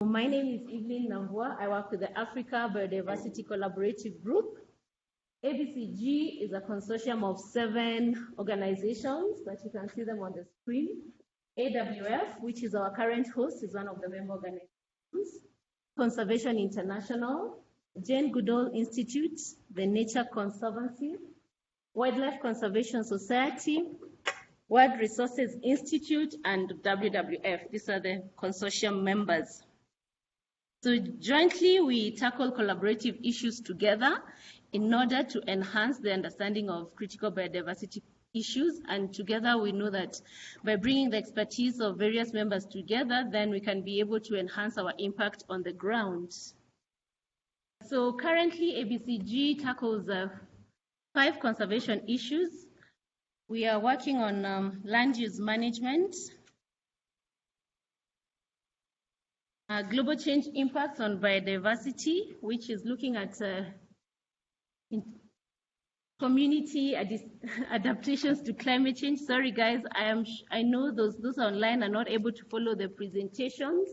My name is Evelyn Nambua. I work with the Africa Biodiversity Collaborative Group. ABCG is a consortium of 7 organizations that you can see them on the screen. AWF, which is our current host, is one of the member organizations. Conservation International, Jane Goodall Institute, the Nature Conservancy, Wildlife Conservation Society, World Resources Institute, and WWF. These are the consortium members. So jointly, we tackle collaborative issues together in order to enhance the understanding of critical biodiversity issues. And together, we know that by bringing the expertise of various members together, then we can be able to enhance our impact on the ground. So currently, ABCG tackles 5 conservation issues. We are working on land use management, global change impacts on biodiversity, which is looking at community adaptations to climate change. Sorry guys, I know those online are not able to follow the presentations,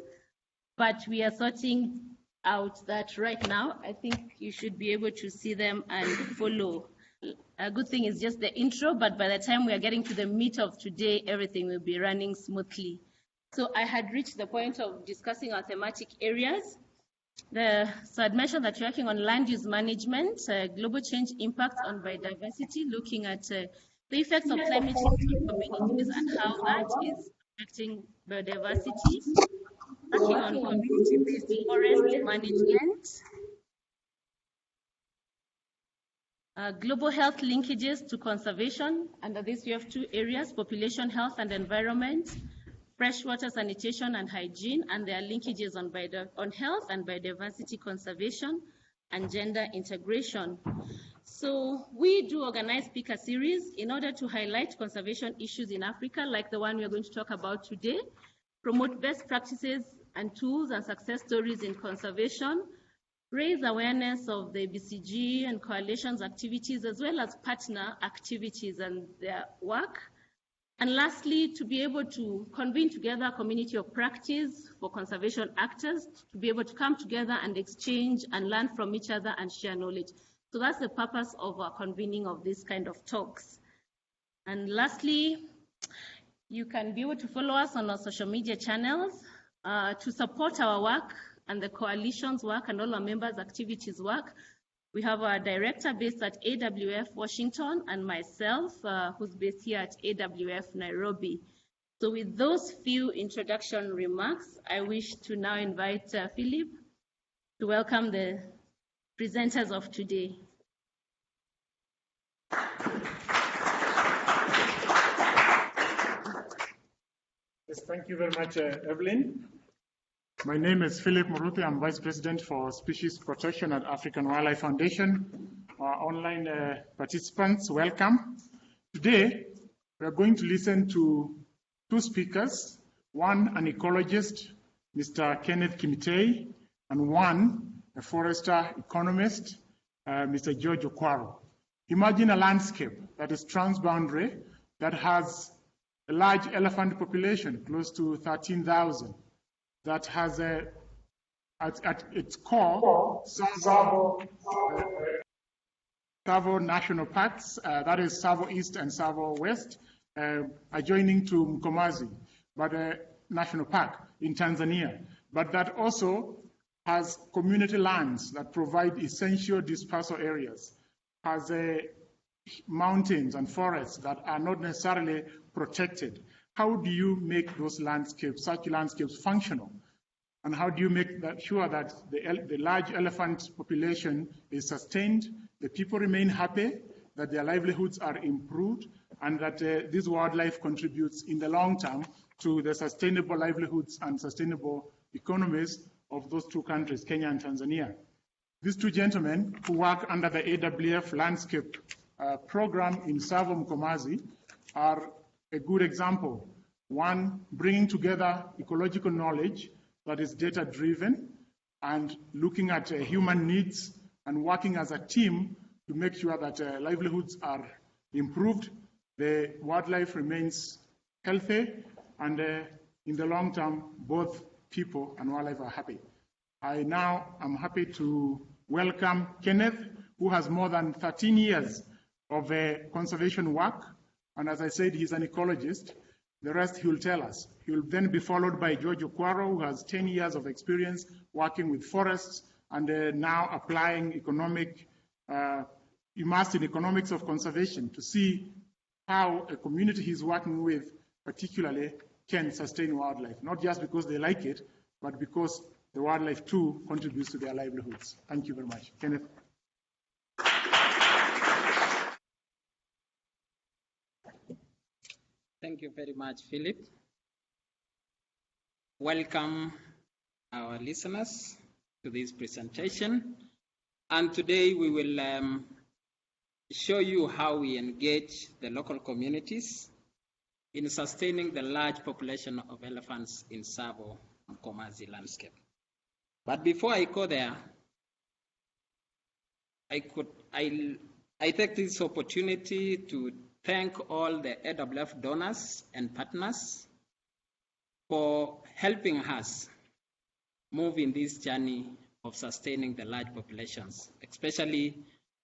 but we are sorting out that right now. I think you should be able to see them and follow. A good thing is just the intro, but by the time we are getting to the meat of today, everything will be running smoothly. So I had reached the point of discussing our thematic areas. So I'd mentioned that you're working on land use management, global change impacts on biodiversity, looking at the effects of climate change on communities and how that is affecting biodiversity, working on community-based forest management, global health linkages to conservation. Under this, we have 2 areas, population health and environment, freshwater sanitation and hygiene, and their linkages on health and biodiversity conservation and gender integration. So we do organize speaker series in order to highlight conservation issues in Africa, like the one we're going to talk about today, promote best practices and tools and success stories in conservation, raise awareness of the BCG and coalitions activities, as well as partner activities and their work. And lastly, to be able to convene together a community of practice for conservation actors, to be able to come together and exchange and learn from each other and share knowledge. So that's the purpose of our convening of this kind of talks. And lastly, you can be able to follow us on our social media channels to support our work and the coalition's work and all our members' activities work. We have our director based at AWF Washington and myself, who's based here at AWF Nairobi. So with those few introduction remarks, I wish to now invite Philip to welcome the presenters of today. Yes, thank you very much, Evelyn. My name is Philip Muruthi. I'm Vice President for Species Protection at African Wildlife Foundation. Our online participants, welcome. Today, we are going to listen to 2 speakers, one an ecologist, Mr. Kenneth Kimitei, and one a forester economist, Mr. George Okwaro. Imagine a landscape that is transboundary, that has a large elephant population, close to 13,000. That has at its core Tsavo National Parks, that is Tsavo East and Tsavo West, adjoining to Mkomazi, but National Park in Tanzania. But that also has community lands that provide essential dispersal areas, has mountains and forests that are not necessarily protected. How do you make those landscapes, such landscapes, functional? And how do you make sure that the large elephant population is sustained, the people remain happy, that their livelihoods are improved, and that this wildlife contributes in the long term to the sustainable livelihoods and sustainable economies of those 2 countries, Kenya and Tanzania? These 2 gentlemen who work under the AWF landscape program in Tsavo-Mkomazi are a good example. One, bringing together ecological knowledge that is data-driven and looking at human needs and working as a team to make sure that livelihoods are improved, the wildlife remains healthy, and in the long term, both people and wildlife are happy. I now am happy to welcome Kenneth, who has more than 13 years of conservation work. And as I said, he's an ecologist. The rest he will tell us. He will then be followed by George Okwaro, who has 10 years of experience working with forests and now applying immersed in economics of conservation to see how a community he's working with particularly can sustain wildlife, not just because they like it, but because the wildlife too contributes to their livelihoods. Thank you very much. Kenneth. Thank you very much, Philip. Welcome our listeners to this presentation. And today we will show you how we engage the local communities in sustaining the large population of elephants in Tsavo-Mkomazi landscape. But before I go there, I take this opportunity to thank all the AWF donors and partners for helping us move in this journey of sustaining the large populations, especially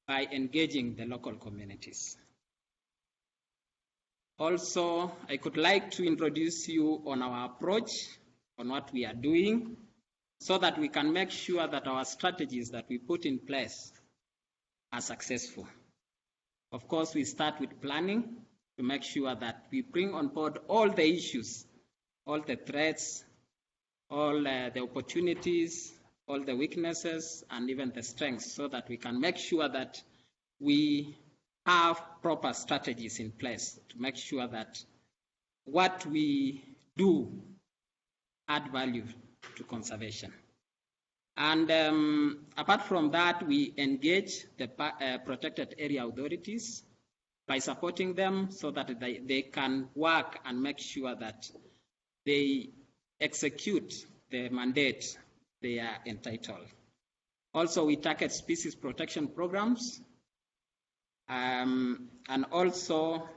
by engaging the local communities. Also, I could like to introduce you on our approach, on what we are doing, so that we can make sure that our strategies that we put in place are successful. Of course, we start with planning to make sure that we bring on board all the issues, all the threats, all the opportunities, all the weaknesses, and even the strengths, so that we can make sure that we have proper strategies in place to make sure that what we do add value to conservation. And apart from that, we engage the protected area authorities by supporting them so that they can work and make sure that they execute the mandate they are entitled. Also, we target species protection programs and also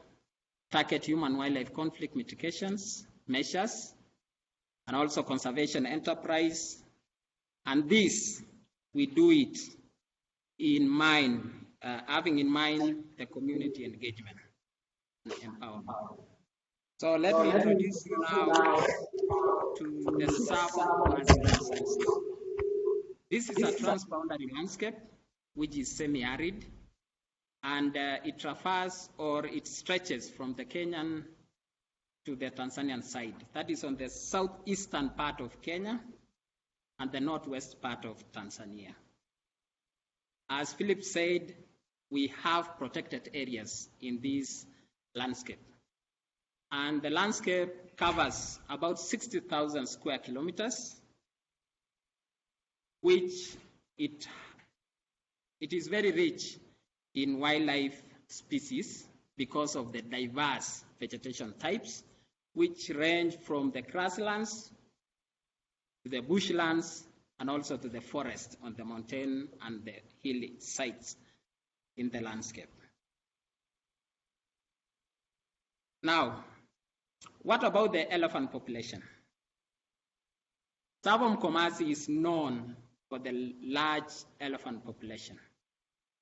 target human-wildlife conflict mitigations measures and also conservation enterprise. And this, we do it in mind, having in mind the community engagement and empowerment. So let me introduce you now to the Tsavo-Mkomazi landscape. This is a transboundary landscape, which is semi-arid, and it traverses or it stretches from the Kenyan to the Tanzanian side. That is on the southeastern part of Kenya and the northwest part of Tanzania. As Philip said, we have protected areas in this landscape. And the landscape covers about 60,000 square kilometers, which it is very rich in wildlife species because of the diverse vegetation types, which range from the grasslands to the bushlands and also to the forest on the mountain and the hilly sites in the landscape. Now, what about the elephant population? Tsavo-Mkomazi is known for the large elephant population.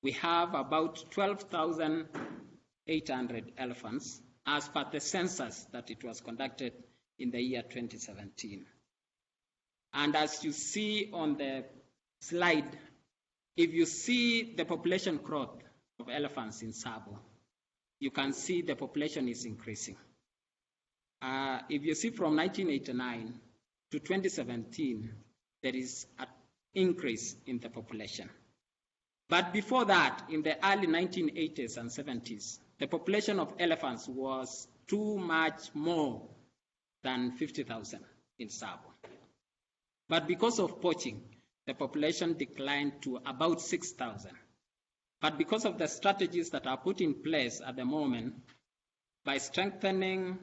We have about 12,800 elephants as per the census that it was conducted in the year 2017. And as you see on the slide, if you see the population growth of elephants in Tsavo, you can see the population is increasing. If you see from 1989 to 2017, there is an increase in the population. But before that, in the early 1980s and 70s, the population of elephants was too much more than 50,000 in Tsavo. But because of poaching, the population declined to about 6,000. But because of the strategies that are put in place at the moment, by strengthening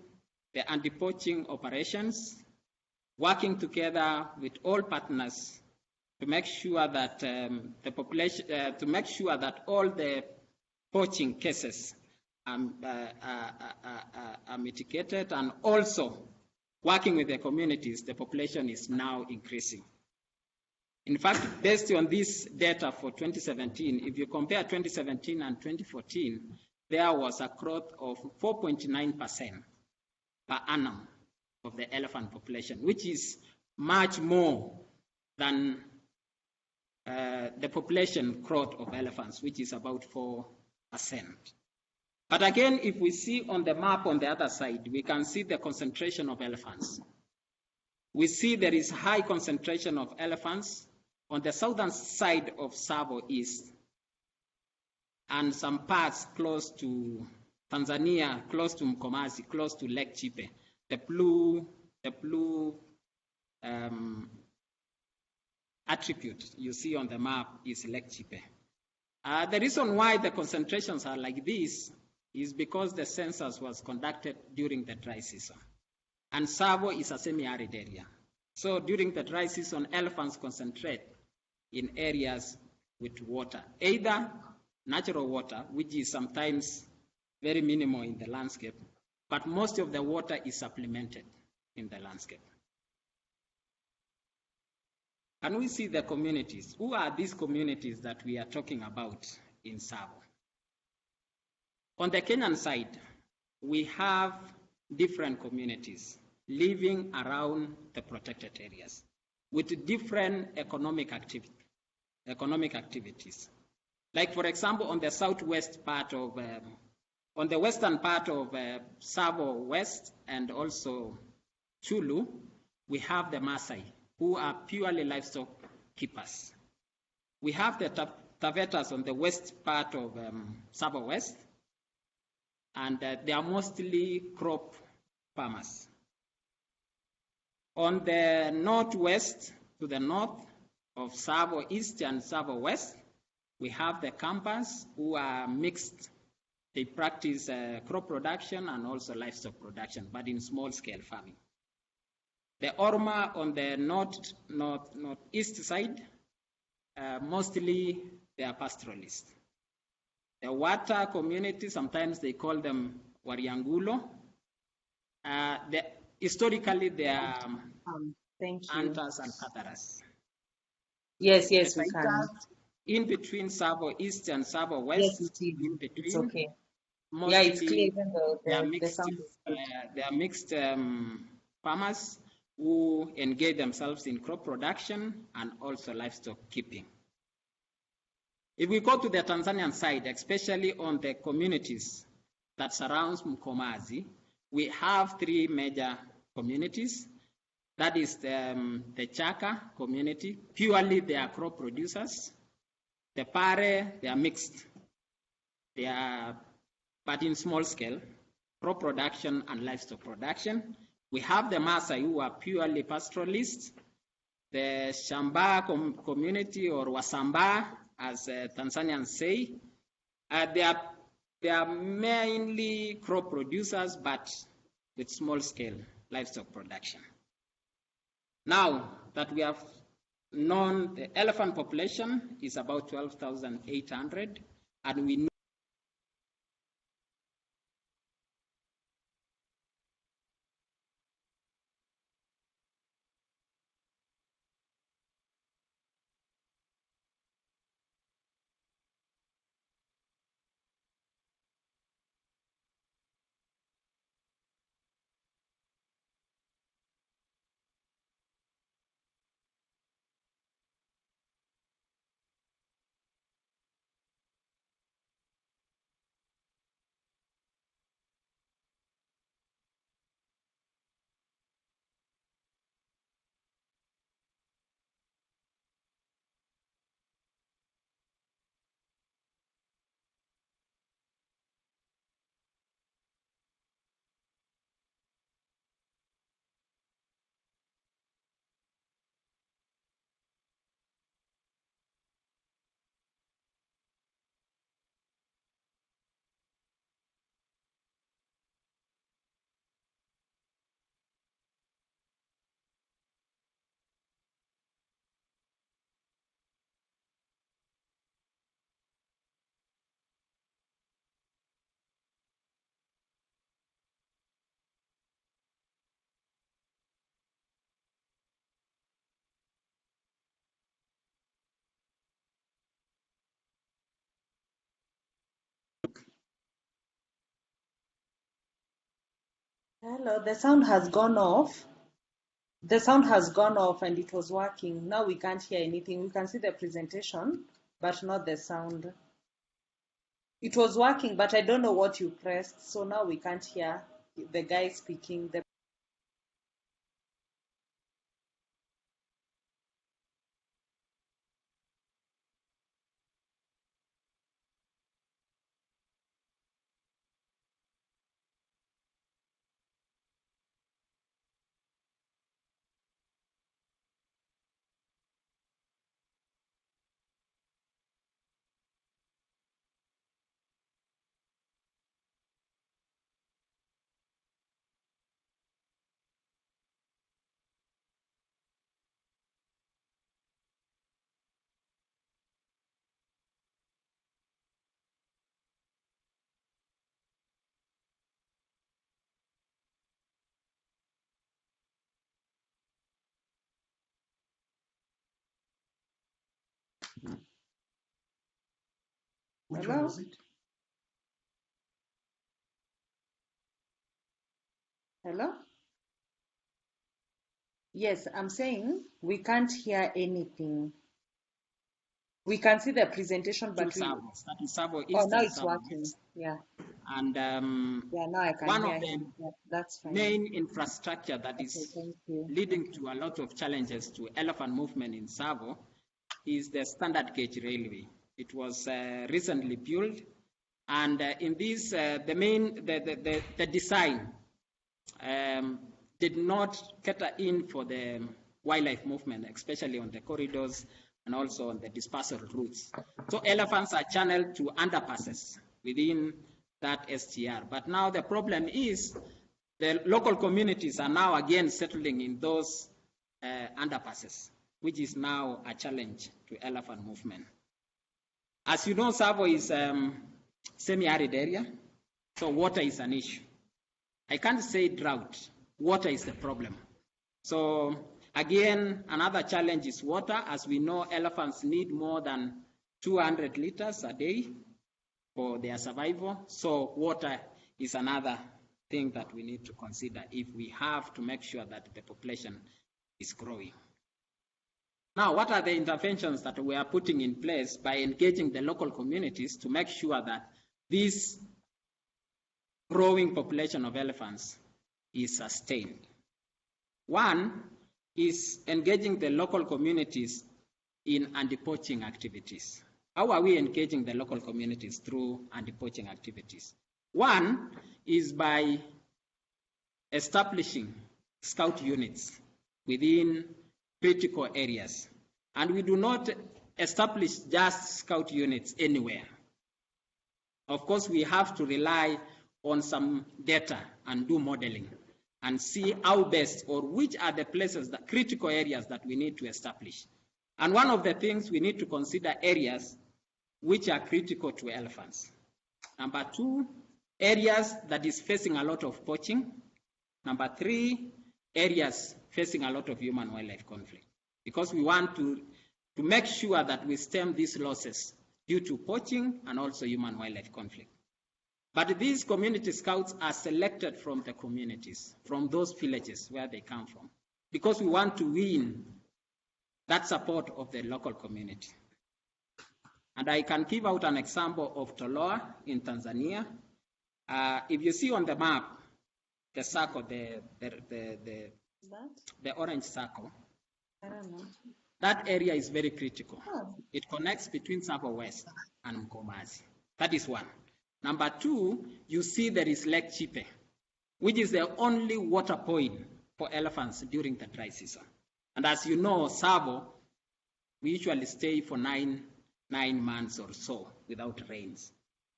the anti-poaching operations, working together with all partners to make sure that all the poaching cases are mitigated, and also working with the communities, the population is now increasing. In fact, based on this data for 2017, if you compare 2017 and 2014, there was a growth of 4.9% per annum of the elephant population, which is much more than the population growth of elephants, which is about 4%. But again, if we see on the map on the other side, we can see the concentration of elephants. We see there is high concentration of elephants on the southern side of Tsavo East and some parts close to Tanzania, close to Mkomazi, close to Lake Chipe. The blue attribute you see on the map is Lake Chipe. The reason why the concentrations are like this is because the census was conducted during the dry season. And Tsavo is a semi-arid area. So during the dry season, elephants concentrate in areas with water, either natural water, which is sometimes very minimal in the landscape, but most of the water is supplemented in the landscape. Can we see the communities? Who are these communities that we are talking about in Tsavo? On the Kenyan side, we have different communities living around the protected areas with different economic activities. Like, for example, on the southwest part of, on the western part of Tsavo West and also Chulu, we have the Maasai, who are purely livestock keepers. We have the Tavetas on the west part of Tsavo West, and they are mostly crop farmers. On the northwest, to the north of Tsavo East and Tsavo West, we have the Kampas, who are mixed. They practice crop production and also livestock production, but in small-scale farming. The Orma on the northeast side, mostly they are pastoralists. The Wata community, sometimes they call them Wariangulo. Historically, they are hunters and gatherers. Yes, we can. In between Tsavo East and Tsavo West, yes, in between, it's okay. Mostly, yeah, it's clear. They are mixed farmers who engage themselves in crop production and also livestock keeping. If we go to the Tanzanian side, especially on the communities that surrounds Mkomazi, we have three major communities. That is the Chaka community. Purely they are crop producers. The Pare, they are mixed. They are, but in small scale, crop production and livestock production. We have the Maasai, who are purely pastoralists. The Shamba community, or Wasamba, as Tanzanians say, they are mainly crop producers, but with small-scale livestock production. Now that we have known the elephant population is about 12,800, and we know Hello, the sound has gone off. The sound has gone off and it was working. Now we can't hear anything. We can see the presentation, but not the sound. It was working, but I don't know what you pressed. So now we can't hear the guy speaking. Which one was it? Hello? Yes, I'm saying we can't hear anything. We can see the presentation, but we... That is Tsavo East. Oh, now it's working. Yeah. And yeah, now I can one hear of the him. Yeah, that's fine. main infrastructure that is thank you. leading to a lot of challenges to elephant movement in Tsavo is the standard gauge railway. It was recently built, and in this, the design did not cater in for the wildlife movement, especially on the corridors and also on the dispersal routes. So elephants are channeled to underpasses within that SGR. But now the problem is the local communities are now again settling in those underpasses, which is now a challenge to elephant movement. As you know, Tsavo is semi-arid area, so water is an issue. I can't say drought, water is the problem. So again, another challenge is water. As we know, elephants need more than 200 liters a day for their survival. So water is another thing that we need to consider if we have to make sure that the population is growing. Now, what are the interventions that we are putting in place by engaging the local communities to make sure that this growing population of elephants is sustained? One is engaging the local communities in anti-poaching activities. How are we engaging the local communities through anti-poaching activities? One is by establishing scout units within critical areas. And we do not establish just scout units anywhere. Of course, we have to rely on some data and do modeling and see how best or which are the places, the critical areas that we need to establish. And one of the things we need to consider areas which are critical to elephants. Number two, areas that is facing a lot of poaching. Number three, areas facing a lot of human-wildlife conflict. Because we want to make sure that we stem these losses due to poaching and also human-wildlife conflict. But these community scouts are selected from the communities, from those villages where they come from, because we want to win that support of the local community. And I can give out an example of Toloa in Tanzania. If you see on the map, the circle, the orange circle, I don't know. that area is very critical. Oh. It connects between Tsavo West and Mkomazi. That is one. Number two, you see there is Lake Chipe, which is the only water point for elephants during the dry season. And as you know, Tsavo, we usually stay for nine months or so without rains.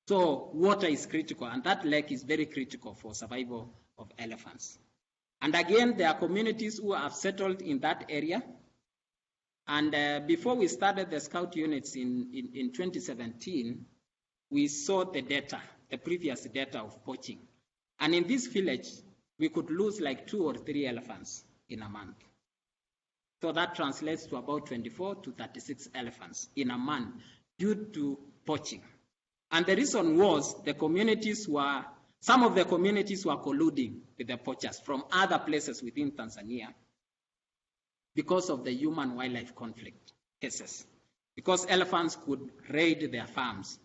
So water is critical, and that lake is very critical for survival of elephants. And again, there are communities who have settled in that area. And before we started the scout units in 2017, we saw the data, the previous data of poaching. And in this village, we could lose like 2 or 3 elephants in a month. So that translates to about 24 to 36 elephants in a month due to poaching. And the reason was the communities were Some of the communities were colluding with the poachers from other places within Tanzania because of the human-wildlife conflict cases, because elephants could raid their farms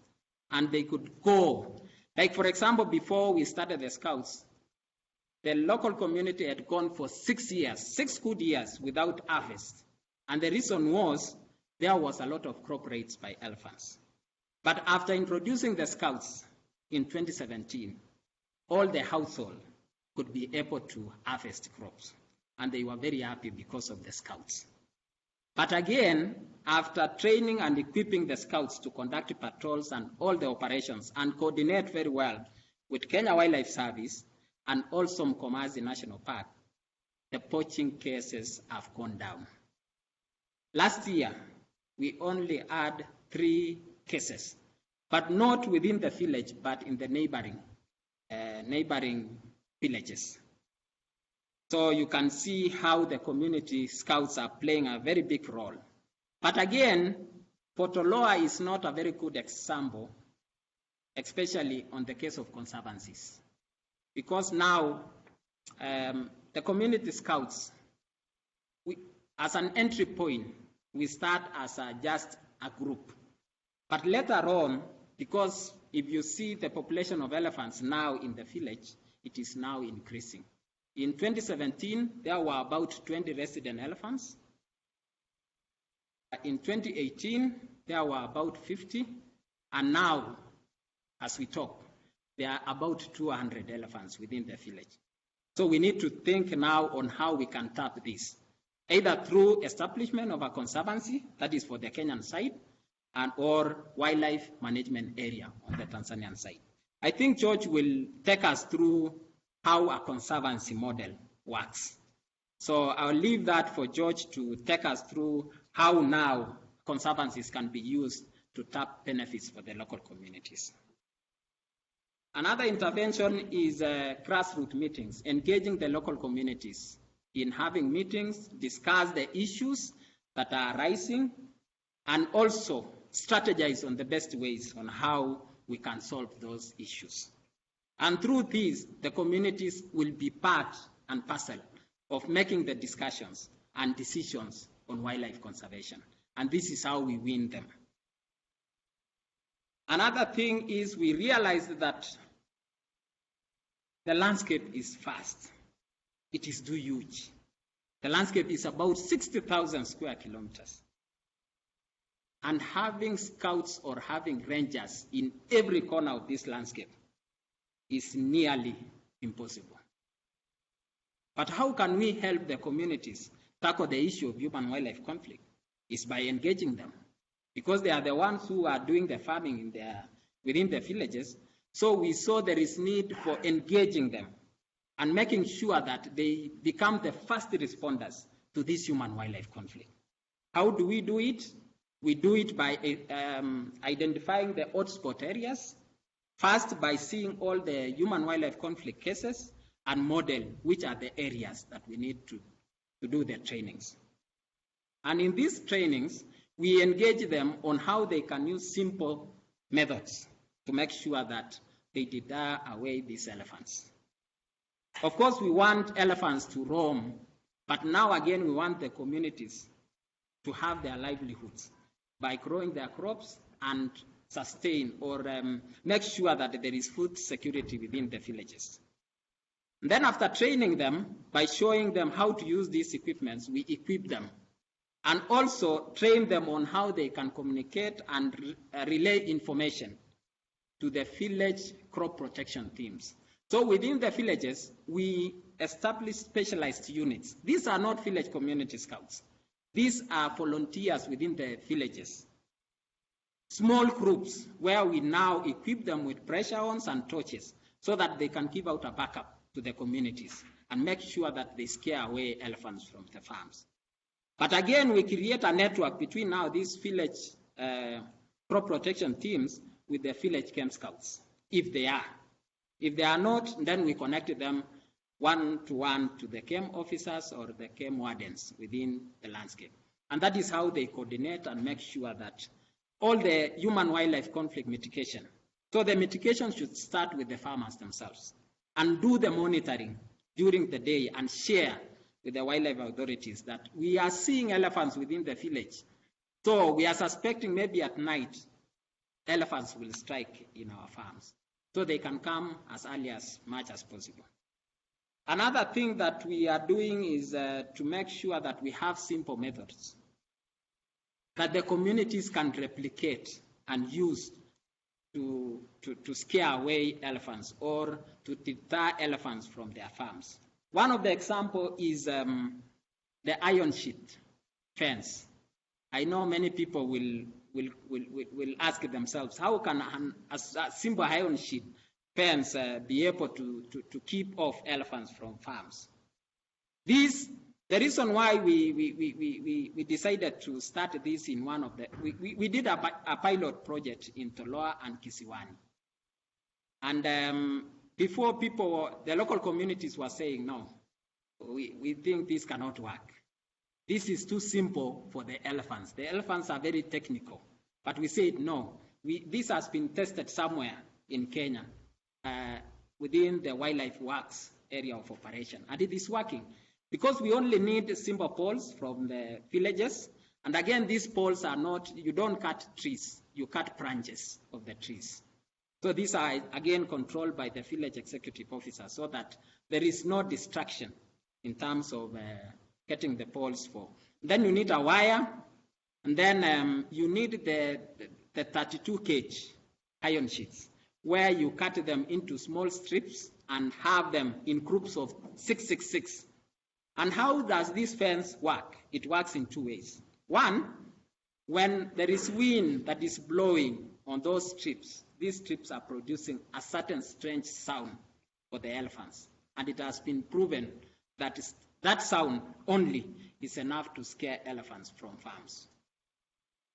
and they could go. Like, for example, before we started the Scouts, the local community had gone for 6 years, 6 good years without harvest. And the reason was there was a lot of crop raids by elephants. But after introducing the Scouts in 2017, all the household could be able to harvest crops. And they were very happy because of the Scouts. But again, after training and equipping the Scouts to conduct patrols and all the operations and coordinate very well with Kenya Wildlife Service and also Mkomazi National Park, the poaching cases have gone down. Last year, we only had 3 cases, but not within the village, but in the neighboring villages. So you can see how the community Scouts are playing a very big role. But again, Potoloa is not a very good example, especially on the case of conservancies. Because now, the community Scouts, as an entry point, we start as just a group. But later on, because if you see the population of elephants now in the village, it is now increasing. In 2017, there were about 20 resident elephants. In 2018, there were about 50. And now, as we talk, there are about 200 elephants within the village. So we need to think now on how we can tap this, either through establishment of a conservancy, that is for the Kenyan side, and or wildlife management area on the Tanzanian side. I think George will take us through how a conservancy model works. So I'll leave that for George to take us through how now conservancies can be used to tap benefits for the local communities. Another intervention is grassroots meetings, engaging the local communities in having meetings, discuss the issues that are arising, and also strategize on the best ways on how we can solve those issues. And through these, the communities will be part and parcel of making the discussions and decisions on wildlife conservation. And this is how we win them. Another thing is we realized that the landscape is vast. It is too huge. The landscape is about 60,000 square kilometers. And having scouts or having rangers in every corner of this landscape is nearly impossible. But how can we help the communities tackle the issue of human-wildlife conflict? Is by engaging them, because they are the ones who are doing the farming within the villages. So we saw there is need for engaging them and making sure that they become the first responders to this human-wildlife conflict. How do we do it? We do it by identifying the hotspot areas, first by seeing all the human-wildlife conflict cases and model which are the areas that we need to do the trainings. And in these trainings, we engage them on how they can use simple methods to make sure that they deter away these elephants. Of course, we want elephants to roam, but now again, we want the communities to have their livelihoods by growing their crops and sustain or make sure that there is food security within the villages. And then after training them, by showing them how to use these equipments, we equip them and also train them on how they can communicate and relay information to the village crop protection teams. So within the villages, we establish specialized units. These are not village community scouts. These are volunteers within the villages. Small groups where we now equip them with pressure arms and torches so that they can give out a backup to the communities and make sure that they scare away elephants from the farms. But again, we create a network between now these village crop protection teams with the village camp scouts, if they are. If they are not, then we connect them one-to-one to the camp officers or the camp wardens within the landscape. And that is how they coordinate and make sure that all the human-wildlife conflict mitigation So the mitigation should start with the farmers themselves and do the monitoring during the day and share with the wildlife authorities that we are seeing elephants within the village. So we are suspecting maybe at night elephants will strike in our farms. So they can come as early as much as possible. Another thing that we are doing is to make sure that we have simple methods that the communities can replicate and use to scare away elephants or to deter elephants from their farms. One of the examples is the iron sheet fence. I know many people will ask themselves, how can a simple iron sheet fence be able to keep off elephants from farms? The reason why we decided to start this in one of the, we did a pilot project in Toloa and Kisiwani. And before the local communities were saying, no, we think this cannot work. This is too simple for the elephants. The elephants are very technical. But we said, no, this has been tested somewhere in Kenya within the wildlife works area of operation. And it is working because we only need simple poles from the villages. And again, these poles are not, you don't cut trees, you cut branches of the trees. So these are, again, controlled by the village executive officer so that there is no distraction in terms of getting the poles for. Then you need a wire, and then you need the 32 gauge iron sheets, where you cut them into small strips and have them in groups of 666. And how does this fence work? It works in two ways. One, when there is wind that is blowing on those strips, these strips are producing a certain strange sound for the elephants. And it has been proven that that sound only is enough to scare elephants from farms.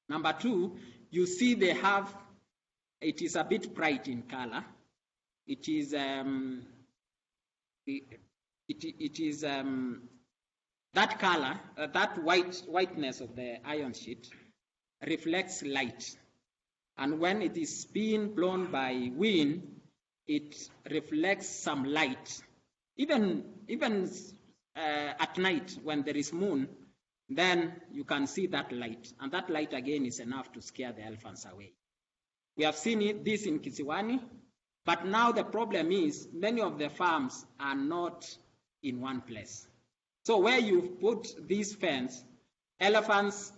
Number two, you see they have, it is a bit bright in color. It is that color, that whiteness of the iron sheet reflects light. And when it is being blown by wind, it reflects some light. Even at night when there is moon, then you can see that light. And that light again is enough to scare the elephants away. We have seen this in Kisiwani, but now the problem is many of the farms are not in one place. So where you put this fence, elephants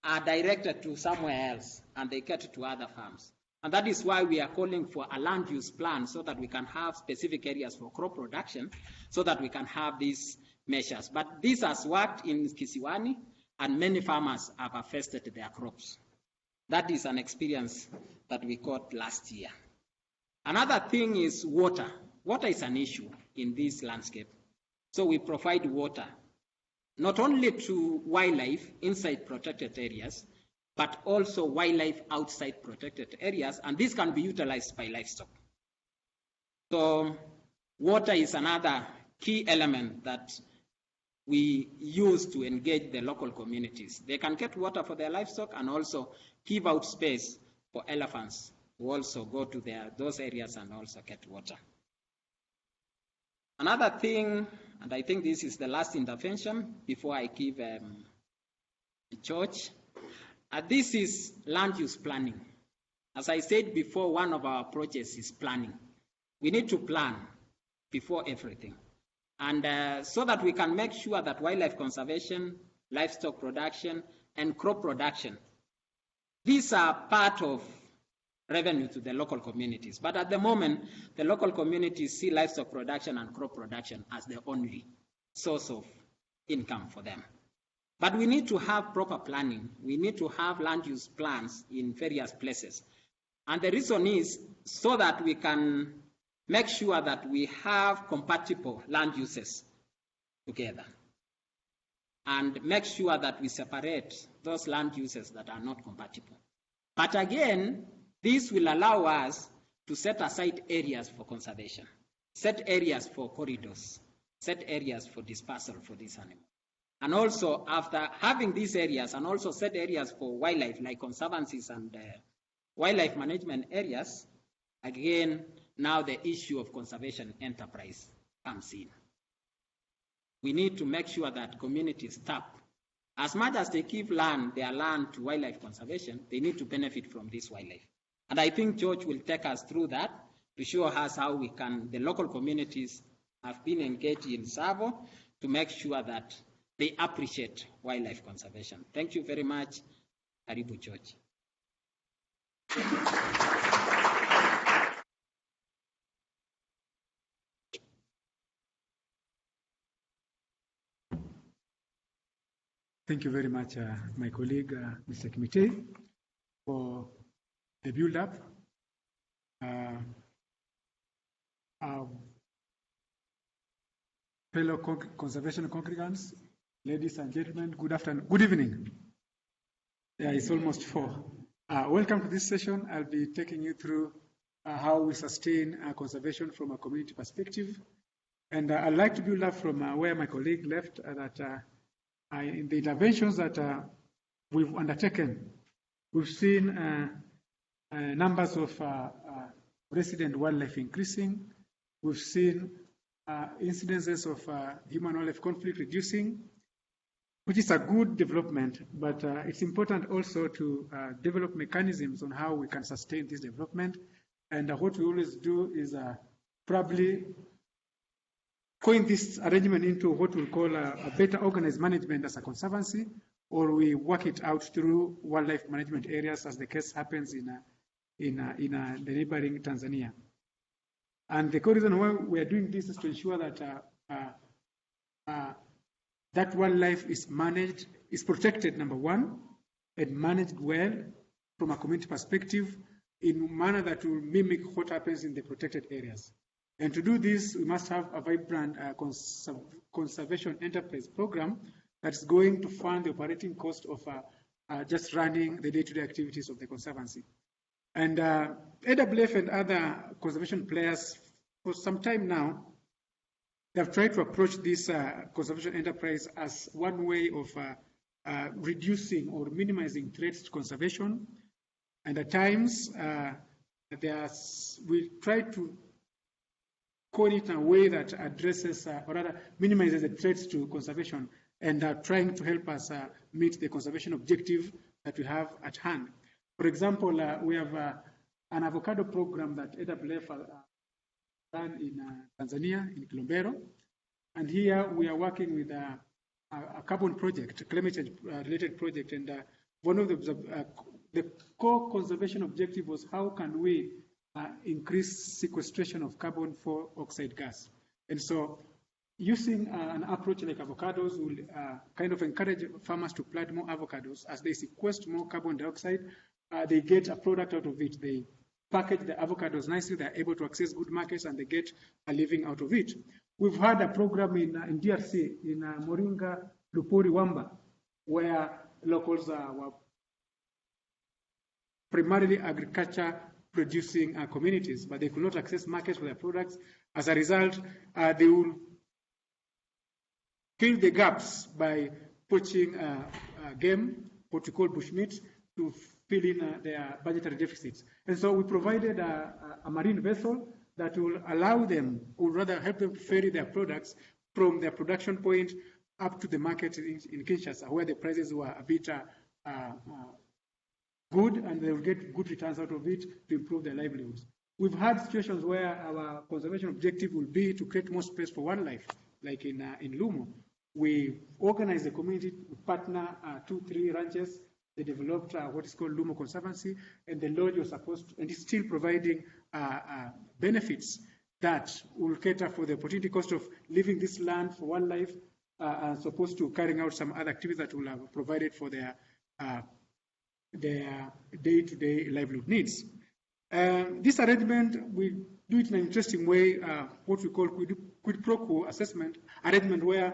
are directed to somewhere else and they get to other farms. And that is why we are calling for a land use plan so that we can have specific areas for crop production so that we can have these measures. But this has worked in Kisiwani and many farmers have harvested their crops. That is an experience that we got last year. Another thing is water. Water is an issue in this landscape. So we provide water not only to wildlife inside protected areas, but also wildlife outside protected areas, and this can be utilized by livestock. So water is another key element that we use to engage the local communities. They can get water for their livestock and also give out space for elephants who also go to those areas and also get water. Another thing, and I think this is the last intervention before I give George, this is land use planning. As I said before, one of our projects is planning. We need to plan before everything. And so that we can make sure that wildlife conservation, livestock production, and crop production, these are part of revenue to the local communities. But at the moment, the local communities see livestock production and crop production as the only source of income for them. But we need to have proper planning. We need to have land use plans in various places. And the reason is so that we can make sure that we have compatible land uses together. And make sure that we separate those land uses that are not compatible. But again, this will allow us to set aside areas for conservation, set areas for corridors, set areas for dispersal for these animals. And also, after having these areas, and also set areas for wildlife, like conservancies and wildlife management areas, again, now the issue of conservation enterprise comes in. We need to make sure that communities tap. As much as they give their land to wildlife conservation, they need to benefit from this wildlife. And I think George will take us through that to show us how the local communities have been engaged in Tsavo to make sure that they appreciate wildlife conservation. Thank you very much. Karibu, George. Thank you very much, my colleague, Mr. Kimitei, for the build-up. Fellow conservation congregants, ladies and gentlemen, good afternoon, good evening. Yeah, it's almost 4. Welcome to this session. I'll be taking you through how we sustain conservation from a community perspective. And I'd like to build up from where my colleague left, that in the interventions that we've undertaken, we've seen numbers of resident wildlife increasing. We've seen incidences of human-wildlife conflict reducing, which is a good development, but it's important also to develop mechanisms on how we can sustain this development. And what we always do is probably coin this arrangement into what we'll call a better organized management as a conservancy, or we work it out through wildlife management areas, as the case happens in the neighboring Tanzania. And the core reason why we are doing this is to ensure that that wildlife is managed, is protected, number one, and managed well from a community perspective in a manner that will mimic what happens in the protected areas. And to do this, we must have a vibrant conservation enterprise program that's going to fund the operating cost of just running the day-to-day activities of the Conservancy. And AWF and other conservation players, for some time now, they have tried to approach this conservation enterprise as one way of reducing or minimizing threats to conservation. And at times, we try to code it in a way that addresses or rather minimizes the threats to conservation and trying to help us meet the conservation objective that we have at hand. For example, we have an avocado program that AWF ran in Tanzania, in Kilombero. And here we are working with a carbon project, a climate change related project. And one of the core conservation objective was how can we increase sequestration of carbon dioxide gas. And so using an approach like avocados will kind of encourage farmers to plant more avocados. As they sequester more carbon dioxide, they get a product out of it. They package the avocados nicely, they're able to access good markets, and they get a living out of it. We've had a program in DRC, in Moringa, Lupuri, Wamba, where locals were primarily agriculture producing communities, but they could not access markets for their products. As a result, they will fill the gaps by poaching game, what we call bushmeat, to fill in their budgetary deficits. And so we provided a marine vessel that will allow them, or rather help them to ferry their products from their production point up to the market in Kinshasa, where the prices were a bit good, and they will get good returns out of it to improve their livelihoods. We've had situations where our conservation objective will be to create more space for wildlife, like in Lumo. We organize the community, we partner 2-3 ranches. They developed what is called Lumo Conservancy, and the lodge was supposed to, and it's still providing benefits that will cater for the opportunity cost of leaving this land for wildlife, as opposed to carrying out some other activities that will have provided for their day-to-day livelihood needs. This arrangement, we do it in an interesting way, what we call quid pro quo assessment arrangement, where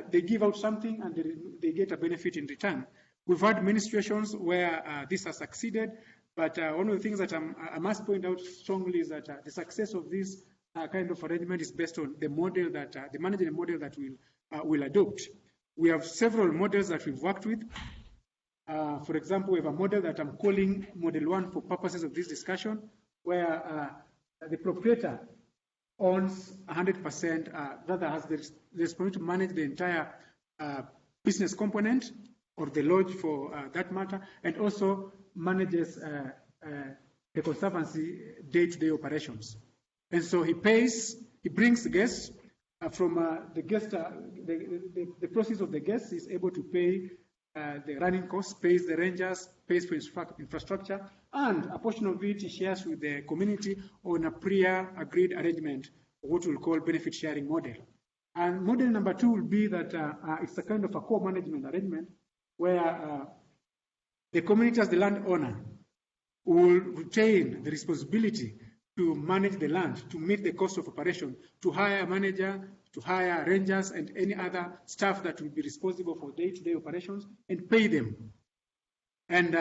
they give out something and they get a benefit in return. We've had many situations where this has succeeded, but one of the things that I must point out strongly is that the success of this kind of arrangement is based on the model that, the management model that we'll adopt. We have several models that we've worked with. For example, we have a model that I'm calling Model 1 for purposes of this discussion, where the proprietor owns 100%, rather has the responsibility to manage the entire business component, or the lodge for that matter, and also manages the Conservancy day-to-day operations. And so he brings guests from the guest, the proceeds of the guests is able to pay the running costs, pays the rangers, pays for infrastructure, and a portion of it he shares with the community on a prior agreed arrangement, what we'll call benefit sharing model. And model number 2 will be that it's a kind of a co-management arrangement where the community as the landowner will retain the responsibility to manage the land, to meet the cost of operation, to hire a manager, to hire rangers and any other staff that will be responsible for day-to-day operations, and pay them. And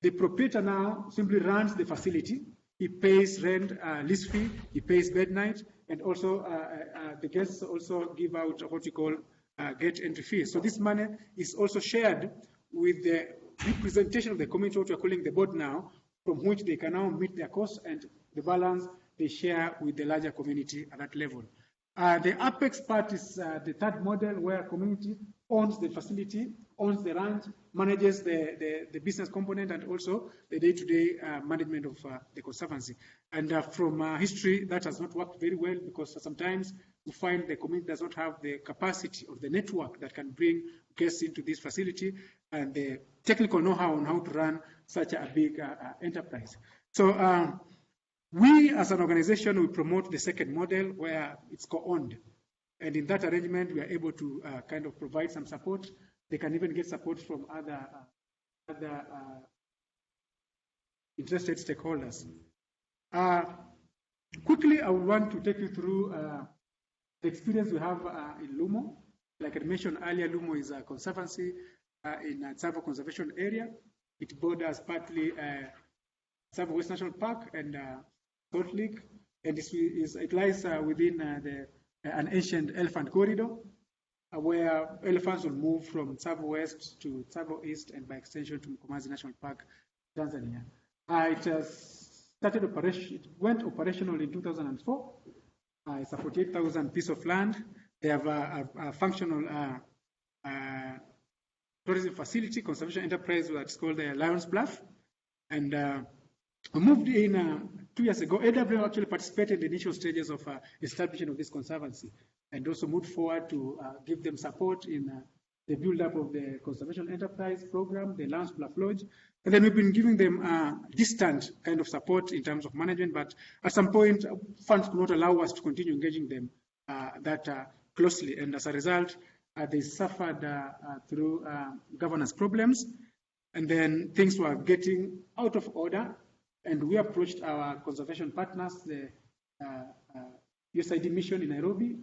the proprietor now simply runs the facility. He pays rent, lease fee, he pays bed night, and also the guests also give out what we call gate entry fees. So this money is also shared with the representation of the community, what we are calling the board now, from which they can now meet their costs, and the balance they share with the larger community at that level. The apex part is the third model, where community owns the facility, owns the ranch, manages the business component, and also the day-to-day management of the Conservancy. And from history, that has not worked very well, because sometimes we find the community does not have the capacity or the network that can bring guests into this facility, and the technical know-how on how to run such a big enterprise. So we as an organization, we promote the second model, where it's co-owned. And in that arrangement, we are able to kind of provide some support. They can even get support from other interested stakeholders. Quickly, I would want to take you through the experience we have in Lumo. Like I mentioned earlier, Lumo is a conservancy in a Tsavo conservation area. It borders partly Tsavo West National Park and Salt Lake, and it lies within an ancient elephant corridor, where elephants will move from Tsavo West to Tsavo East, and by extension to Mkomazi National Park, Tanzania. It went operational in 2004. It's a 48,000 piece of land. They have a functional tourism facility, conservation enterprise, that's called the Lions Bluff. And we moved in 2 years ago. AWM actually participated in the initial stages of establishment of this conservancy, and also moved forward to give them support in the build-up of the conservation enterprise program, the Lions Bluff Lodge. And then we've been giving them distant kind of support in terms of management, but at some point, funds could not allow us to continue engaging them that closely. And as a result, they suffered through governance problems, and then things were getting out of order. And we approached our conservation partners, the USAID mission in Nairobi.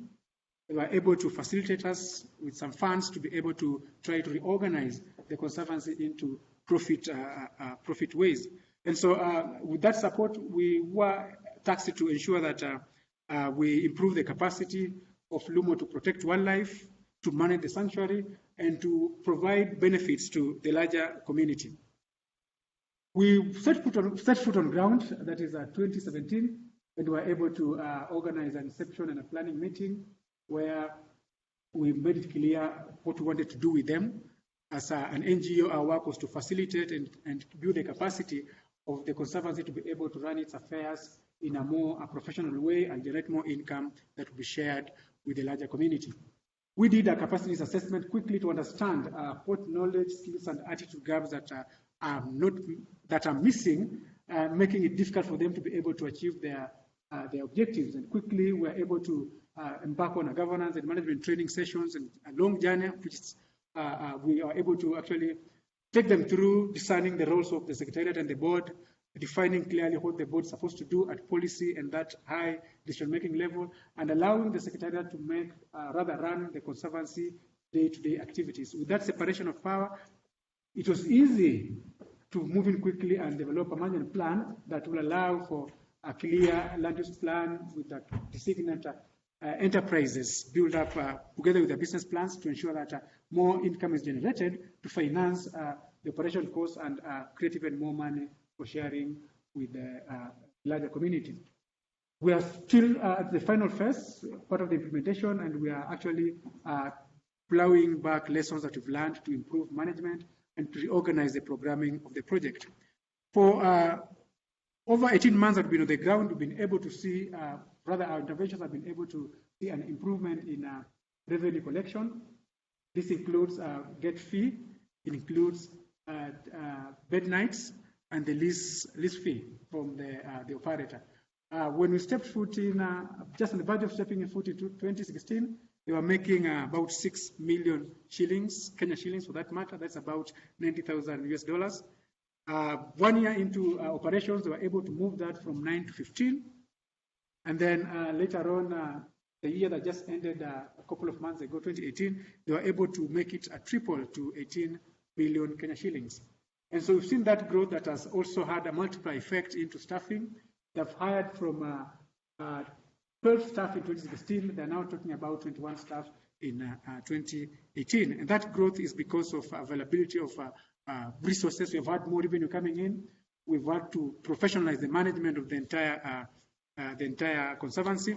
They were able to facilitate us with some funds to be able to try to reorganize the conservancy into profit ways. And so with that support, we were tasked to ensure that we improve the capacity of Lumo to protect wildlife, to manage the sanctuary, and to provide benefits to the larger community. We set foot on ground, that is 2017, and we were able to organize an inception and a planning meeting where we made it clear what we wanted to do with them. As an NGO, our work was to facilitate and build the capacity of the Conservancy to be able to run its affairs in a more professional way and generate more income that will be shared with the larger community. We did a capacity assessment quickly to understand what knowledge, skills, and attitude gaps that are missing, making it difficult for them to be able to achieve their objectives. And quickly, we were able to embark on a governance and management training sessions and a long journey, which we are able to actually take them through discerning the roles of the Secretariat and the board, defining clearly what the board is supposed to do at policy and that high decision-making level, and allowing the Secretariat to run the Conservancy day-to-day activities. With that separation of power, it was easy to move in quickly and develop a management plan that will allow for a clear land use plan with the designated enterprises built up together with the business plans to ensure that more income is generated to finance the operational costs and create even more money for sharing with the larger community. We are still at the final phase, part of the implementation, and we are actually plowing back lessons that we've learned to improve management and to reorganize the programming of the project. For over 18 months that we've been on the ground, we've been able to see, our interventions have been able to see an improvement in revenue collection. This includes gate fee, it includes bed nights, and the lease fee from the operator. When we stepped foot in, just on the verge of stepping foot in 2016, they were making about 6 million shillings, Kenya shillings for that matter. That's about $90,000 US. 1 year into operations, they were able to move that from 9 to 15. And then later on, the year that just ended a couple of months ago, 2018, they were able to make it a triple to 18 million Kenya shillings. And so we've seen that growth that has also had a multiplier effect into staffing. They've hired from 12 staff in 2016. They're now talking about 21 staff in 2018. And that growth is because of availability of resources. We've had more revenue coming in. We've had to professionalize the management of the entire conservancy,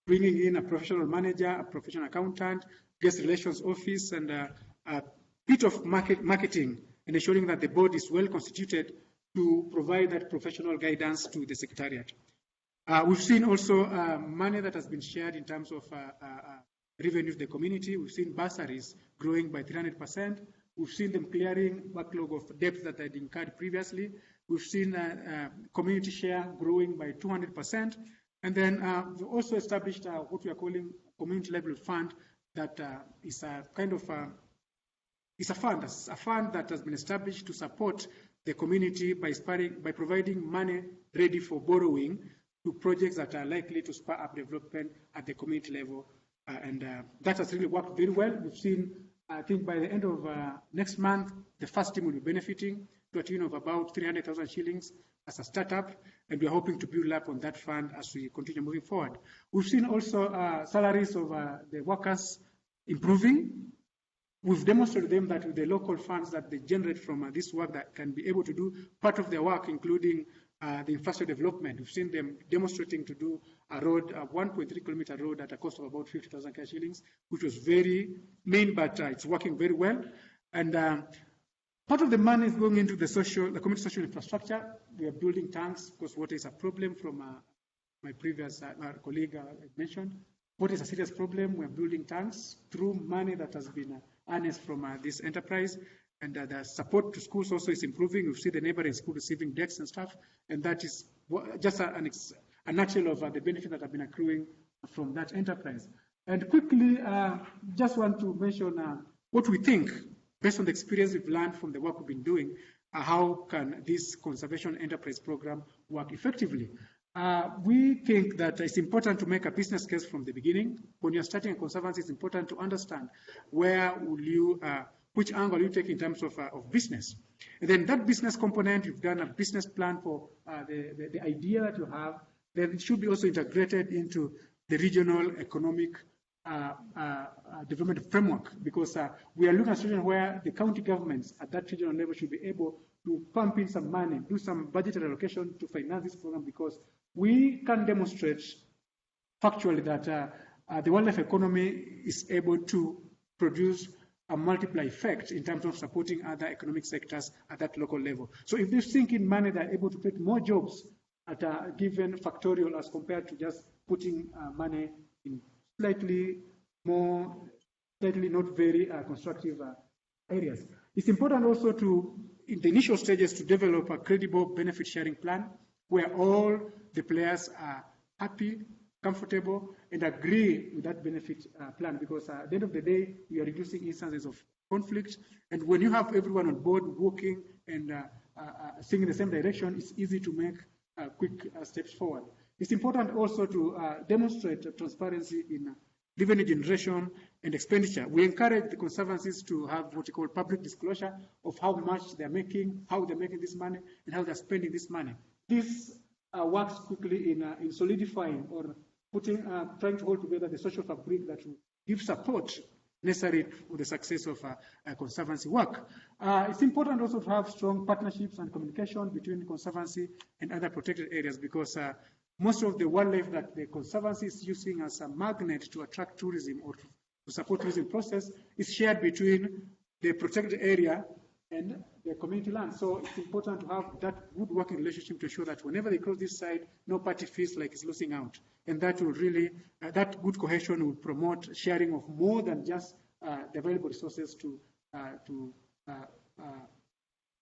bringing in a professional manager, a professional accountant, guest relations office, and a bit of marketing, and ensuring that the board is well constituted to provide that professional guidance to the secretariat. We've seen also money that has been shared in terms of revenue to the community. We've seen bursaries growing by 300%. We've seen them clearing backlog of debts that had incurred previously. We've seen community share growing by 200%. And then we've also established what we are calling community level fund that is a kind of it's a fund that has been established to support the community by providing money ready for borrowing to projects that are likely to spur up development at the community level. And that has really worked very well. We've seen, I think by the end of next month, the first team will be benefiting to a tune of about 300,000 shillings as a startup, and we're hoping to build up on that fund as we continue moving forward. We've seen also salaries of the workers improving. We've demonstrated them that with the local funds that they generate from this work that can be able to do part of their work, including the infrastructure development. We've seen them demonstrating to do a road, a 1.3 kilometer road at a cost of about 50,000 shillings, which was very mean, but it's working very well. And part of the money is going into the community social infrastructure. We are building tanks because water is a problem from my previous colleague mentioned. Water is a serious problem. We're building tanks through money that has been earnest from this enterprise. And the support to schools also is improving. We've seen the neighboring school receiving decks and stuff. And that is just a nutshell of the benefit that have been accruing from that enterprise. And quickly, just want to mention what we think, based on the experience we've learned from the work we've been doing, how can this conservation enterprise program work effectively? We think that it's important to make a business case from the beginning. When you're starting a conservancy, it's important to understand which angle you take in terms of business. And then that business component, you've done a business plan for the idea that you have, then it should be also integrated into the regional economic development framework, because we are looking at a situation where the county governments at that regional level should be able to pump in some money, do some budgetary allocation to finance this program, because we can demonstrate factually that the wildlife economy is able to produce a multiplier effect in terms of supporting other economic sectors at that local level. So if they sink in money, they're able to create more jobs at a given factorial as compared to just putting money in slightly not very constructive areas. It's important also in the initial stages, to develop a credible benefit sharing plan where all the players are happy, comfortable, and agree with that benefit plan, because at the end of the day, we are reducing instances of conflict. And when you have everyone on board working and seeing in the same direction, it's easy to make quick steps forward. It's important also to demonstrate transparency in revenue generation and expenditure. We encourage the conservancies to have what we call public disclosure of how much they're making, how they're making this money, and how they're spending this money. This works quickly in solidifying or trying to hold together the social fabric that will give support necessary for the success of conservancy work. It's important also to have strong partnerships and communication between conservancy and other protected areas, because most of the wildlife that the conservancy is using as a magnet to attract tourism or to support tourism process is shared between the protected area and the community land. So it's important to have that good working relationship to ensure that whenever they cross this side, no party feels like it's losing out. And that will really, that good cohesion will promote sharing of more than just the available resources to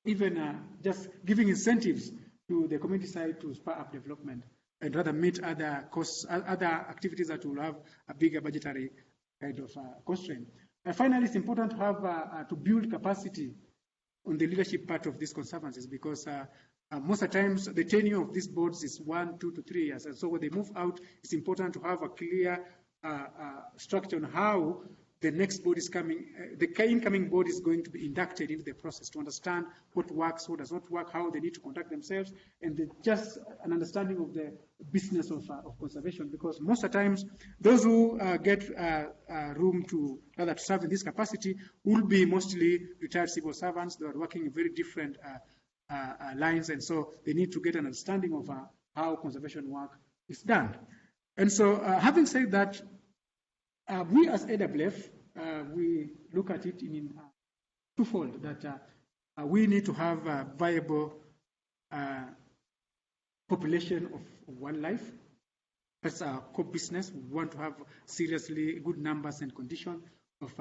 even just giving incentives to the community side to spur up development, and rather meet other costs, other activities that will have a bigger budgetary kind of constraint. Finally, it's important to have to build capacity on the leadership part of these conservancies, because most of the times the tenure of these boards is 1, 2 to 3 years, and so when they move out, it's important to have a clear structure on how the next board is coming, the incoming board is going to be inducted into the process, to understand what works, what does not work, how they need to conduct themselves, and just an understanding of the business of conservation. Because most of the times, those who get room to rather to serve in this capacity will be mostly retired civil servants. They are working in very different lines, and so they need to get an understanding of how conservation work is done. And so, having said that, we as AWF, we look at it in twofold, that we need to have a viable population of wildlife. That's our core business. We want to have seriously good numbers and condition of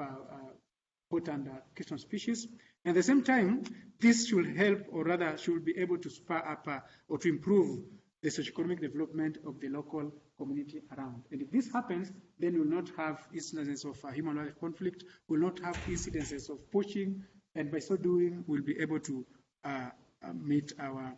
important question species. And at the same time, this should help, or rather should be able to spur up or to improve the socioeconomic development of the local community around. And if this happens, then we will not have incidences of human-wildlife conflict, we will not have incidences of poaching, and by so doing, we'll be able to meet our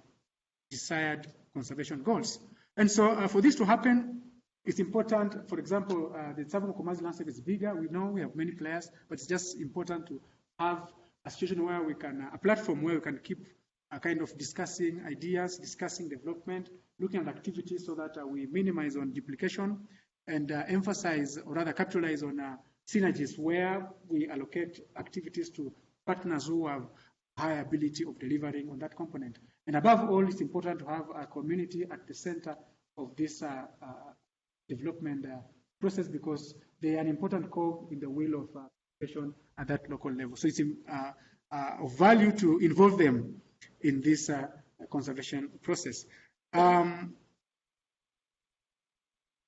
desired conservation goals. And so for this to happen, it's important, for example, the Tsavo-Mkomazi landscape is bigger. We know we have many players, but it's just important to have a situation where we can, a platform where we can keep kind of discussing ideas, discussing development, looking at activities so that we minimize on duplication and emphasize, or rather capitalize on synergies where we allocate activities to partners who have high ability of delivering on that component. And above all, it's important to have a community at the center of this development process, because they are an important cog in the wheel of conservation at that local level. So it's of value to involve them in this conservation process.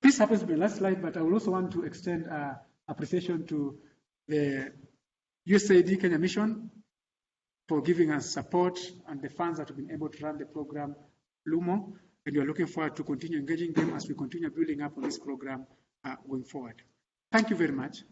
This happens to be the last slide, but I will also want to extend appreciation to the USAID Kenya Mission for giving us support and the funds that have been able to run the program LUMO, and we are looking forward to continue engaging them as we continue building up on this program going forward. Thank you very much.